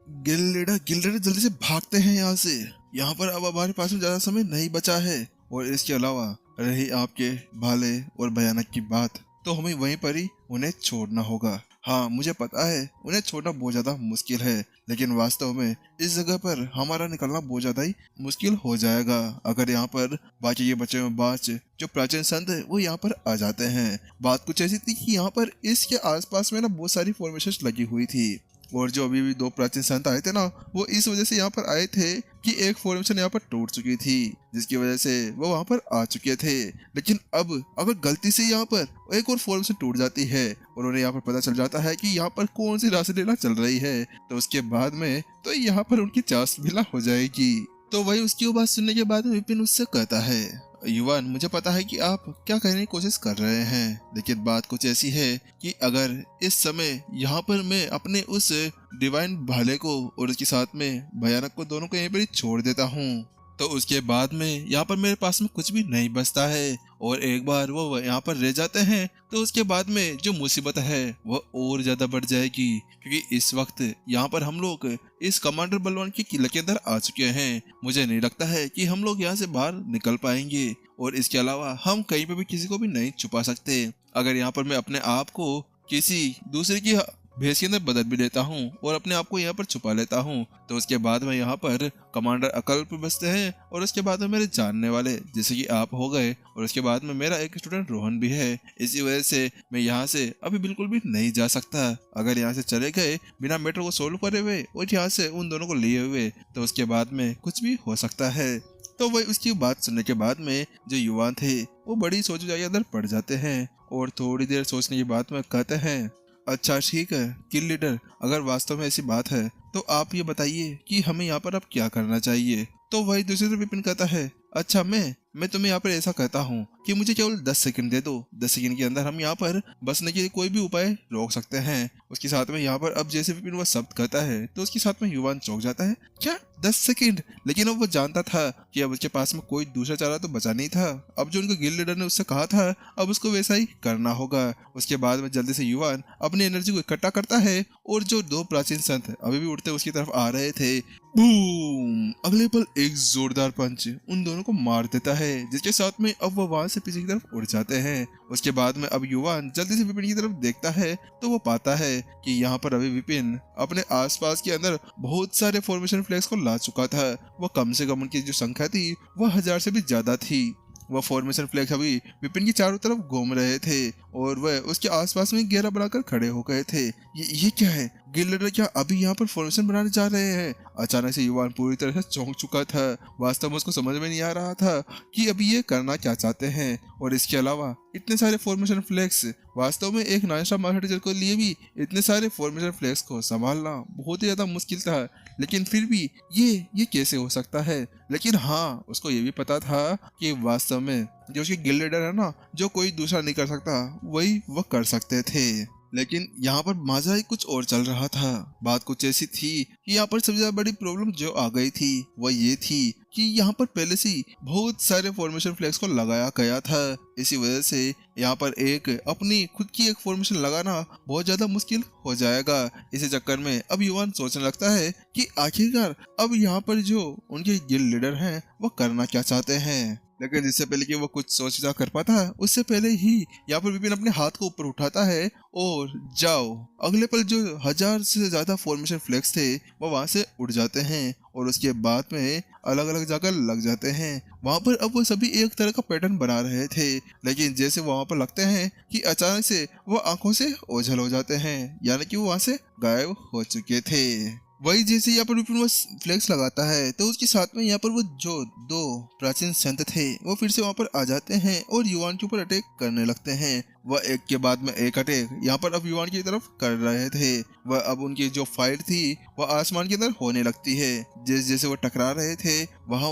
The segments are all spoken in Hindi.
गिल्ड लीडर जल्दी से भागते हैं यहाँ से। यहाँ पर अब हमारे पास में ज्यादा समय नहीं बचा है। और इसके अलावा रही आपके भाले और भयानक की बात, तो हमें वहीं पर ही उन्हें छोड़ना होगा। हाँ, मुझे पता है उन्हें छोड़ना बहुत ज्यादा मुश्किल है, लेकिन वास्तव में इस जगह पर हमारा निकलना बहुत ज्यादा ही मुश्किल हो जाएगा अगर यहाँ पर बाकी ये बचे हुए बाच जो प्राचीन संत है वो यहाँ पर आ जाते हैं। बात कुछ ऐसी थी कि यहाँ पर इसके आसपास में ना बहुत सारी फॉर्मेशन लगी हुई थी, और जो अभी भी दो प्राचीन संत आए थे ना, वो इस वजह से यहाँ पर आए थे कि एक फॉर्मेशन यहाँ पर टूट चुकी थी, जिसकी वजह से वो वहाँ पर आ चुके थे। लेकिन अब अगर गलती से यहाँ पर एक और फॉर्मेशन टूट जाती है और उन्हें यहाँ पर पता चल जाता है कि यहाँ पर कौन सी रासलीला चल रही है, तो उसके बाद में तो यहाँ पर उनकी चास लीला हो जाएगी। तो वही उसकी वो बात सुनने के बाद विपिन उससे कहता है, युवान, मुझे पता है कि आप क्या कहने की कोशिश कर रहे हैं, लेकिन बात कुछ ऐसी है कि अगर इस समय यहाँ पर मैं अपने उस डिवाइन भाले को और उसके साथ में भयानक को दोनों को यहीं पर ही छोड़ देता हूँ, तो उसके बाद में यहाँ पर मेरे पास में कुछ भी नहीं बचता है। और एक बार वो यहाँ पर रह जाते हैं तो उसके बाद में जो मुसीबत है वह और ज्यादा बढ़ जाएगी, क्योंकि इस वक्त यहाँ पर हम लोग इस कमांडर बलवान के किले के अंदर आ चुके हैं। मुझे नहीं लगता है कि हम लोग यहाँ से बाहर निकल पाएंगे, और इसके अलावा हम कहीं पे भी किसी को भी नहीं छुपा सकते। अगर यहाँ पर मैं अपने आप को किसी दूसरे की भेस के अंदर बदल भी लेता हूँ और अपने आप को यहाँ पर छुपा लेता हूँ, तो उसके बाद में यहाँ पर कमांडर अकल्प बसते हैं, और उसके बाद में मेरे जानने वाले जैसे कि आप हो गए, और उसके बाद में मेरा एक स्टूडेंट रोहन भी है। इसी वजह से मैं यहाँ से अभी बिल्कुल भी नहीं जा सकता। अगर यहाँ से चले गए बिना मैटर को सोल्व करे हुए और यहाँ से उन दोनों को लिए हुए, तो उसके बाद में कुछ भी हो सकता है। तो वही उसकी बात सुनने के बाद में जो युवा थे वो बड़ी सोच के अंदर पड़ जाते हैं, और थोड़ी देर सोचने के बाद में कहते हैं, अच्छा ठीक है किल लीडर, अगर वास्तव में ऐसी बात है तो आप ये बताइए कि हमें यहाँ पर अब क्या करना चाहिए। तो वही दूसरी तरफ विपिन कहता है, अच्छा मैं तुम्हें यहाँ पर ऐसा कहता हूँ कि मुझे केवल 10 सेकंड दे दो। 10 सेकंड के अंदर हम यहाँ पर बसने के लिए कोई भी उपाय रोक सकते हैं। उसके साथ में यहाँ पर अब जैसे विपिन वह शब्द कहता है तो उसके साथ में युवान चौंक जाता है, क्या 10 सेकंड? लेकिन अब वो जानता था कि अब उसके पास में कोई दूसरा चारा तो बचा नहीं था। अब जो उनको गिल्ड लीडर ने उससे कहा था अब उसको वैसा ही करना होगा। उसके बाद में जल्दी से युवान अपनी एनर्जी को इकट्ठा करता है, और जो दो प्राचीन संत अभी भी उड़ते उसकी तरफ आ रहे थे, बूम, अगले पल एक जोरदार पंच उन दोनों को मार देता है, जिसके साथ में अब वो वहां से पीछे की तरफ उड़ जाते हैं। उसके बाद में अब युवान जल्दी से विपिन की तरफ देखता है तो वो पाता है कि यहाँ पर अभी विपिन अपने आसपास के अंदर बहुत सारे फॉर्मेशन फ्लैग्स को ला चुका था। वो कम से कम उनकी जो संख्या थी वह 1000 से भी ज्यादा थी। वह फॉर्मेशन फ्लैग अभी विपिन की चारों तरफ घूम रहे थे, और वह उसके आसपास में घेरा बनाकर खड़े हो गए थे। ये क्या है? गिल्ड लीडर क्या अभी यहाँ पर फॉर्मेशन बनाने जा रहे हैं? अचानक से युवान पूरी तरह से चौंक चुका था। वास्तव में उसको समझ में नहीं आ रहा था कि अभी ये करना क्या चाहते हैं, और इसके अलावा इतने सारे फॉर्मेशन फ्लैग्स, वास्तव में एक नायशा मास्टर टीचर को लिए भी इतने सारे फॉर्मेशन फ्लैग्स को संभालना बहुत ही ज्यादा मुश्किल था। लेकिन फिर भी ये कैसे हो सकता है? लेकिन हाँ, उसको ये भी पता था कि वास्तव में जो उसके गिल्ड लीडर है ना, जो कोई दूसरा नहीं कर सकता वही वह कर सकते थे। लेकिन यहाँ पर माजरा ही कुछ और चल रहा था। बात कुछ ऐसी थी कि यहाँ पर सबसे ज्यादा बड़ी प्रॉब्लम जो आ गई थी वह ये थी कि यहाँ पर पहले से ही बहुत सारे फॉर्मेशन फ्लैग्स को लगाया गया था। इसी वजह से यहाँ पर एक अपनी खुद की एक फॉर्मेशन लगाना बहुत ज्यादा मुश्किल हो जाएगा। इसी चक्कर में अब युवान सोचने लगता है कि आखिरकार अब यहाँ पर जो उनके गिल्ड लीडर हैं वो करना क्या चाहते हैं। लेकिन जिससे पहले कि वो कुछ सोचा कर पाता है उससे पहले ही यहाँ पर विपिन अपने हाथ को ऊपर उठाता है, और जाओ। अगले पल जो 1000 से ज्यादा फॉर्मेशन फ्लैग्स थे वो वहां से उड़ जाते हैं, और उसके बाद में अलग अलग जगह लग जाते हैं। वहां पर अब वो सभी एक तरह का पैटर्न बना रहे थे, लेकिन जैसे वहां पर लगते हैं कि अचानक से वो आंखों से ओझल हो जाते हैं, यानी कि वो वहां से गायब हो चुके थे। वही जैसे यहाँ पर विपिन वो फ्लैग्स लगाता है तो उसके साथ में यहाँ पर वो जो दो प्राचीन संत थे वो फिर से वहाँ पर आ जाते हैं और युवान के ऊपर अटैक करने लगते हैं। वह एक के बाद में एक अटैक यहाँ पर अब युवान की तरफ कर रहे थे। वह अब उनकी जो फाइट थी वह आसमान के अंदर होने लगती है। जैसे जैसे वो टकरा रहे थे वहाँ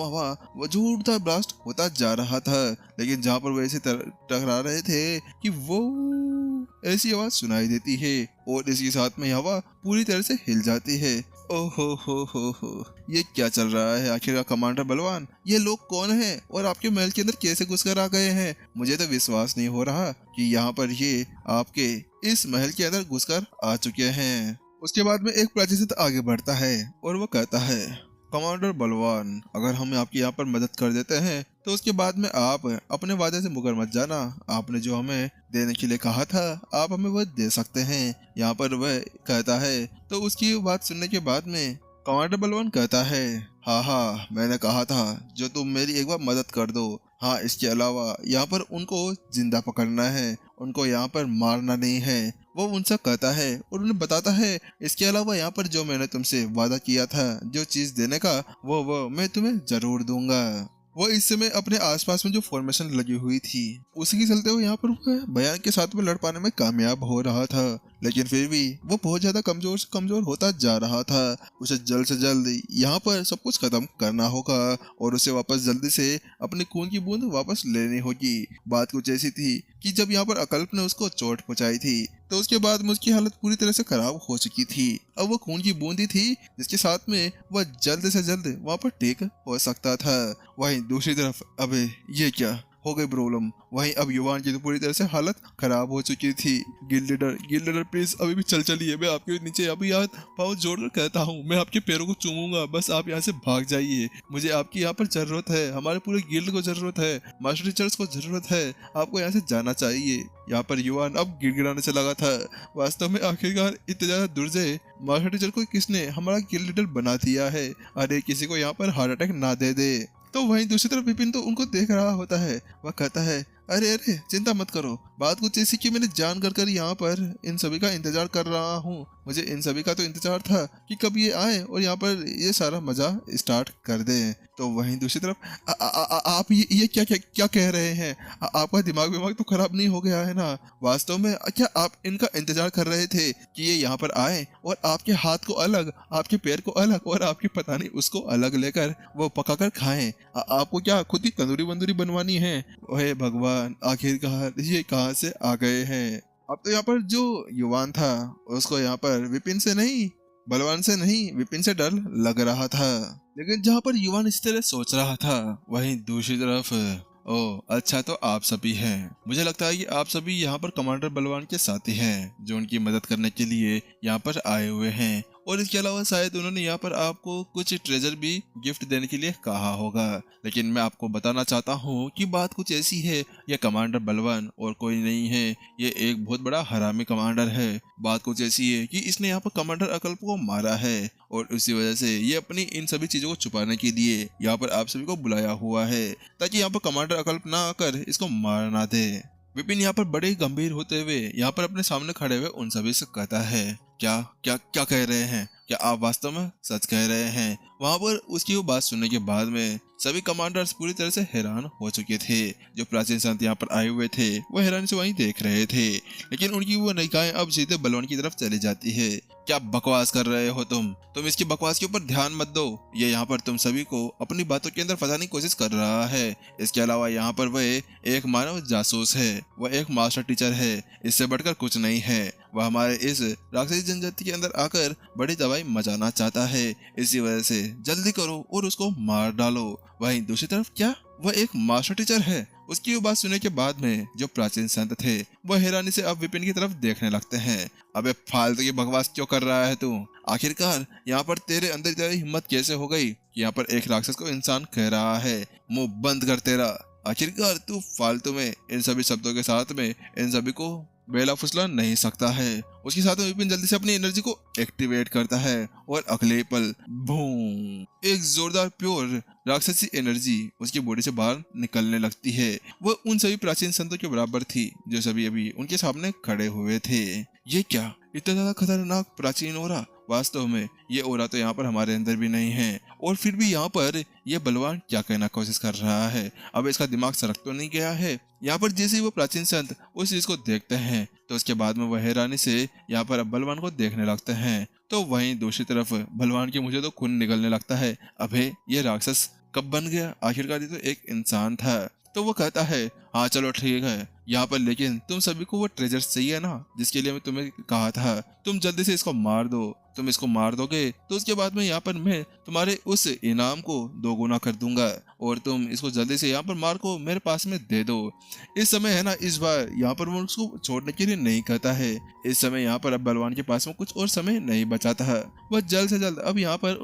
वो जोरदार ब्लास्ट होता जा रहा था, लेकिन जहाँ पर वो ऐसे टकरा रहे थे कि वो ऐसी आवाज सुनाई देती है, और इसके साथ में हवा पूरी तरह से हिल जाती है। ओहो हो, ये क्या चल रहा है? आखिर कमांडर बलवान, ये लोग कौन हैं और आपके महल के अंदर कैसे घुसकर आ गए हैं? मुझे तो विश्वास नहीं हो रहा कि यहाँ पर ये आपके इस महल के अंदर घुसकर आ चुके हैं। उसके बाद में एक प्राचीन संत आगे बढ़ता है और वो कहता है, कमांडर बलवान, अगर हम आपकी यहाँ पर मदद कर देते हैं तो उसके बाद में आप अपने वादे से मुकर मत जाना। आपने जो हमें देने के लिए कहा था आप हमें वह दे सकते हैं। यहाँ पर वह कहता है, तो उसकी बात सुनने के बाद में कमांडर बलवान कहता है, हाँ हाँ, मैंने कहा था जो तुम मेरी एक बार मदद कर दो। हाँ, इसके अलावा यहाँ पर उनको जिंदा पकड़ना है, उनको यहाँ पर मारना नहीं है। वो उनसे कहता है और उन्हें बताता है, इसके अलावा यहाँ पर जो मैंने तुमसे वादा किया था जो चीज देने का, वो मैं तुम्हें जरूर दूंगा। वो इस समय अपने आसपास में जो फॉर्मेशन लगी हुई थी उसी के चलते वो यहाँ पर वह बयान के साथ में लड़ पाने में कामयाब हो रहा था, लेकिन फिर भी वो बहुत ज्यादा कमजोर से कमजोर होता जा रहा था। उसे जल्द से जल्द यहाँ पर सब कुछ खत्म करना होगा और उसे वापस जल्दी से अपने खून की बूंद वापस लेनी होगी। बात कुछ ऐसी थी कि जब यहाँ पर अकल्प ने उसको चोट पहुंचाई थी तो उसके बाद में उसकी हालत पूरी तरह से खराब हो चुकी थी। अब वो खून की बूंदी थी जिसके साथ में वह जल्द से जल्द वहाँ पर ठीक हो सकता था। वहीं दूसरी तरफ अबे ये क्या हो गई प्रॉब्लम। वहीं अब युवान की तो पूरी तरह से हालत खराब हो चुकी थी। गिल्ड लीडर प्लीज अभी भी चल चलिए, मैं आपके नीचे अभी याद पाँव जोड़कर कहता हूँ, मैं आपके पैरों को चूमूंगा, बस आप यहाँ से भाग जाइए। मुझे आपकी यहाँ पर जरूरत है, हमारे पूरे गिल्ड को जरूरत है, मास्टर टीचर्स को जरूरत है, आपको यहाँ से जाना चाहिए। यहाँ पर युवान अब गिड़गिड़ाने से लगा था। वास्तव में आखिरकार इतने ज्यादा दुर्जय मास्टर टीचर को किसने हमारा गिल्ड लीडर बना दिया है। अरे किसी को यहाँ पर हार्ट अटैक ना दे दे। तो वहीं दूसरी तरफ विपिन तो उनको देख रहा होता है। वह कहता है, अरे अरे चिंता मत करो, बात कुछ ऐसी कि मैंने जान कर यहाँ पर इन सभी का इंतजार कर रहा हूँ। मुझे इन सभी का तो इंतजार था कि कब ये आए और यहाँ पर ये सारा मजा स्टार्ट कर दे। तो वहीं दूसरी तरफ आप ये क्या कह रहे हैं? आपका दिमाग तो खराब नहीं हो गया है ना? वास्तव में क्या आप इनका इंतजार कर रहे थे कि ये यहाँ पर आए और आपके हाथ को अलग, आपके पैर को अलग और आपकी पता नहीं उसको अलग लेकर वो पकाकर खाएं? आपको क्या खुद की तंदूरी वंदूरी बनवानी है? ओहे भगवान, आखिरकार ये कहाँ से आ गए हैं? अब तो यहाँ पर जो युवान था उसको यहाँ पर विपिन से नहीं, बलवान से नहीं, विपिन से डर लग रहा था। लेकिन जहाँ पर युवान इस तरह सोच रहा था वहीं दूसरी तरफ, ओह अच्छा, तो आप सभी हैं। मुझे लगता है कि आप सभी यहाँ पर कमांडर बलवान के साथी हैं जो उनकी मदद करने के लिए यहाँ पर आए हुए हैं। और इसके अलावा शायद उन्होंने यहाँ पर आपको कुछ ट्रेजर भी गिफ्ट देने के लिए कहा होगा। लेकिन मैं आपको बताना चाहता हूँ कि बात कुछ ऐसी है, यह कमांडर बलवान और कोई नहीं है, ये एक बहुत बड़ा हरामी कमांडर है। बात कुछ ऐसी है कि इसने यहाँ पर कमांडर अकल्प को मारा है और उसी वजह से ये अपनी इन सभी चीजों को छुपाने के लिए यहाँ पर आप सभी को बुलाया हुआ है ताकि यहाँ पर कमांडर अकल्प ना आकर इसको मार ना दे। विपिन यहाँ पर बड़े गंभीर होते हुए यहाँ पर अपने सामने खड़े हुए उन सभी से कहता है, क्या क्या क्या कह रहे हैं? क्या आप वास्तव में सच कह रहे हैं? वहां पर उसकी वो बात सुनने के बाद में सभी कमांडर्स पूरी तरह से हैरान हो चुके थे। जो प्राचीन संत यहाँ पर आए हुए थे वो हैरानी से वहीं देख रहे थे, लेकिन उनकी वो निगाहें अब सीधे बलवान की तरफ चली जाती है। क्या बकवास कर रहे हो तुम इसकी बकवास के ऊपर ध्यान मत दो। ये यहाँ पर तुम सभी को अपनी बातों के अंदर फंसाने की कोशिश कर रहा है। इसके अलावा यहाँ पर वह एक मानव जासूस है, वह एक मास्टर टीचर है, इससे बढ़कर कुछ नहीं है। वह हमारे इस राक्षसी जनजाति के अंदर आकर बड़ी दवाई मचाना चाहता है। इसी वजह से जल्दी करो और उसको मार डालो। वहीं दूसरी तरफ क्या वह एक मास्टर टीचर है? उसकी वो बात सुनने के बाद में जो प्राचीन संत थे वह हैरानी से अब विपिन की तरफ देखने लगते हैं। अबे फालतू की बकवास क्यों कर रहा है तू? आखिरकार यहाँ पर तेरे अंदर तेरी हिम्मत कैसे हो गई कि यहाँ पर एक राक्षस को इंसान कह रहा है? मुंह बंद कर तेरा। आखिरकार तू फालतू में इन सभी शब्दों के साथ में इन सभी को बेला फुसला नहीं सकता है। उसके साथ में विपिन जल्दी से अपनी एनर्जी को एक्टिवेट करता है और अगले पल बूम, एक जोरदार प्योर राक्षसी एनर्जी उसकी बॉडी से बाहर निकलने लगती है। वह उन सभी प्राचीन संतों के बराबर थी जो सभी अभी उनके सामने खड़े हुए थे। ये क्या इतना ज्यादा खतरनाक प्राचीन ओरा? वास्तव में ये ओरा तो यहाँ पर हमारे अंदर भी नहीं है और फिर भी यहाँ पर ये बलवान क्या कहना कोशिश कर रहा है? अब इसका दिमाग सरक तो नहीं गया है? यहाँ पर जैसे ही वो प्राचीन संत उस चीज को देखते हैं तो उसके बाद में वह हैरानी से यहाँ पर अब बलवान को देखने लगते हैं। तो वहीं दूसरी तरफ बलवान के मुझे तो खून निकलने लगता है। अबे ये राक्षस कब बन गया? आखिरकार ये तो एक इंसान था। तो वो कहता है, हाँ चलो ठीक है यहाँ पर, लेकिन तुम सभी को वो ट्रेजर चाहिए ना जिसके लिए मैं तुम्हें कहा था, तुम जल्दी से इसको मार दो तुम इसको मार दोगे तो उसके बाद में यहाँ पर मैं तुम्हारे उस इनाम को 2 गुना कर दूंगा और तुम इसको जल्दी से यहाँ पर मार को मेरे पास में दे दो। इस समय है ना, इस बार यहाँ पर वो उसको छोड़ने के लिए नहीं कहता है। इस समय यहाँ पर अब बलवान के पास में कुछ और समय नहीं बचा था। वह जल्द से जल्द अब यहाँ पर